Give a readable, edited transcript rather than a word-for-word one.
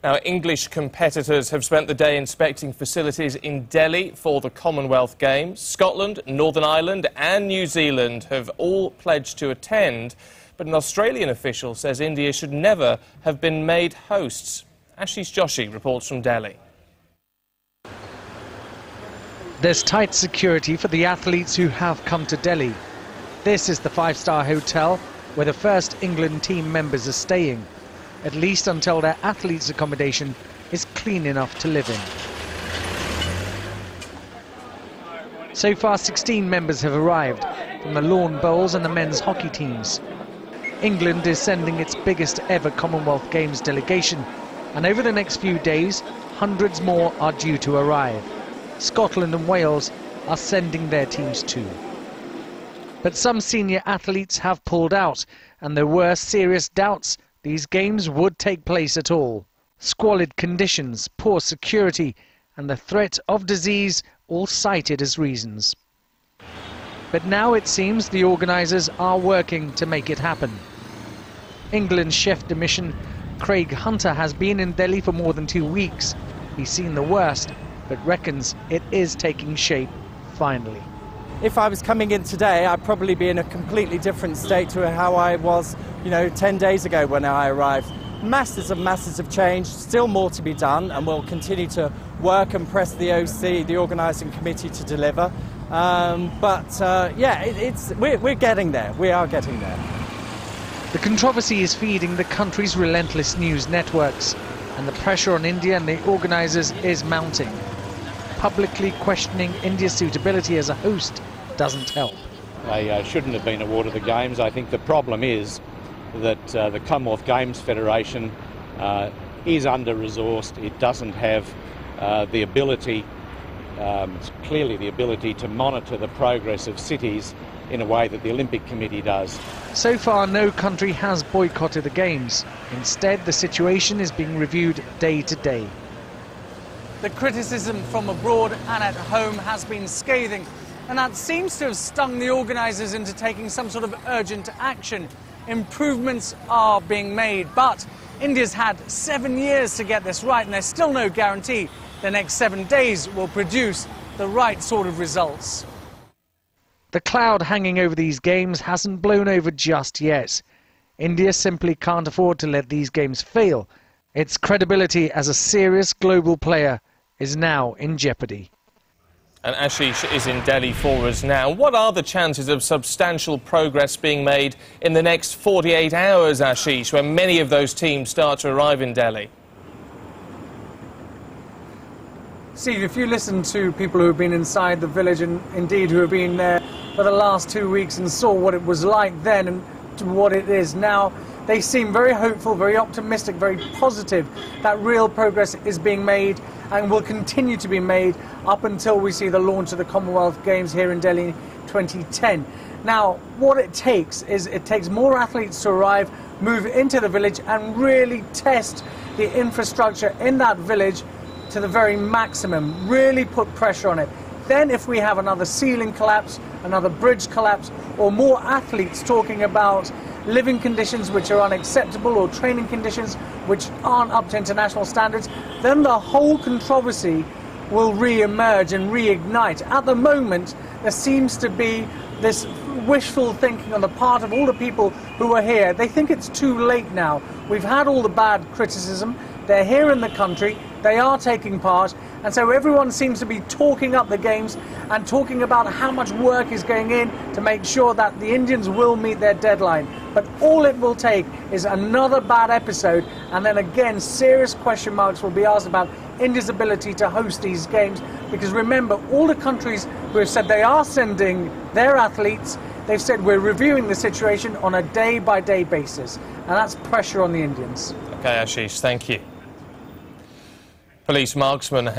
Now, English competitors have spent the day inspecting facilities in Delhi for the Commonwealth Games. Scotland, Northern Ireland and New Zealand have all pledged to attend, but an Australian official says India should never have been made hosts. Ashish Joshi reports from Delhi. There's tight security for the athletes who have come to Delhi. This is the five-star hotel where the first England team members are staying, at least until their athletes' accommodation is clean enough to live in. So far, 16 members have arrived from the lawn bowls and the men's hockey teams. England is sending its biggest ever Commonwealth Games delegation, and over the next few days, hundreds more are due to arrive. Scotland and Wales are sending their teams too. But some senior athletes have pulled out, and there were serious doubts these games would take place at all. Squalid conditions, poor security and the threat of disease all cited as reasons. But now it seems the organisers are working to make it happen. England's chef de mission, Craig Hunter, has been in Delhi for more than 2 weeks. He's seen the worst, but reckons it is taking shape finally. If I was coming in today, I'd probably be in a completely different state to how I was, 10 days ago when I arrived. Masses of change, still more to be done, and we'll continue to work and press the OC, the organising committee, to deliver. We're getting there. We are getting there. The controversy is feeding the country's relentless news networks, and the pressure on India and the organisers is mounting. Publicly questioning India's suitability as a host doesn't help. They shouldn't have been awarded the Games. I think the problem is that the Commonwealth Games Federation is under-resourced. It doesn't have the ability, clearly the ability to monitor the progress of cities in a way that the Olympic Committee does. So far, no country has boycotted the Games. Instead, the situation is being reviewed day to day. The criticism from abroad and at home has been scathing, and that seems to have stung the organisers into taking some sort of urgent action. Improvements are being made, but India's had 7 years to get this right, and there's still no guarantee the next 7 days will produce the right sort of results. The cloud hanging over these games hasn't blown over just yet. India simply can't afford to let these games fail. Its credibility as a serious global player is now in jeopardy. And Ashish is in Delhi for us now. What are the chances of substantial progress being made in the next 48 hours, Ashish, when many of those teams start to arrive in Delhi? Steve, if you listen to people who have been inside the village and indeed who have been there for the last 2 weeks and saw what it was like then and to what it is now, they seem very hopeful, very optimistic, very positive that real progress is being made and will continue to be made up until we see the launch of the Commonwealth Games here in Delhi in 2010. Now, what it takes is more athletes to arrive, move into the village and really test the infrastructure in that village to the very maximum, really put pressure on it. Then if we have another ceiling collapse, another bridge collapse, or more athletes talking about living conditions which are unacceptable or training conditions which aren't up to international standards, then the whole controversy will re-emerge and reignite. At the moment, there seems to be this wishful thinking on the part of all the people who are here. They think it's too late now. We've had all the bad criticism. They're here in the country. They are taking part. And so everyone seems to be talking up the games and talking about how much work is going in to make sure that the Indians will meet their deadline. But all it will take is another bad episode, and then again serious question marks will be asked about India's ability to host these games. Because remember, all the countries who have said they are sending their athletes, they've said we're reviewing the situation on a day-by-day basis. And that's pressure on the Indians. OK, Ashish, thank you. Police marksmen have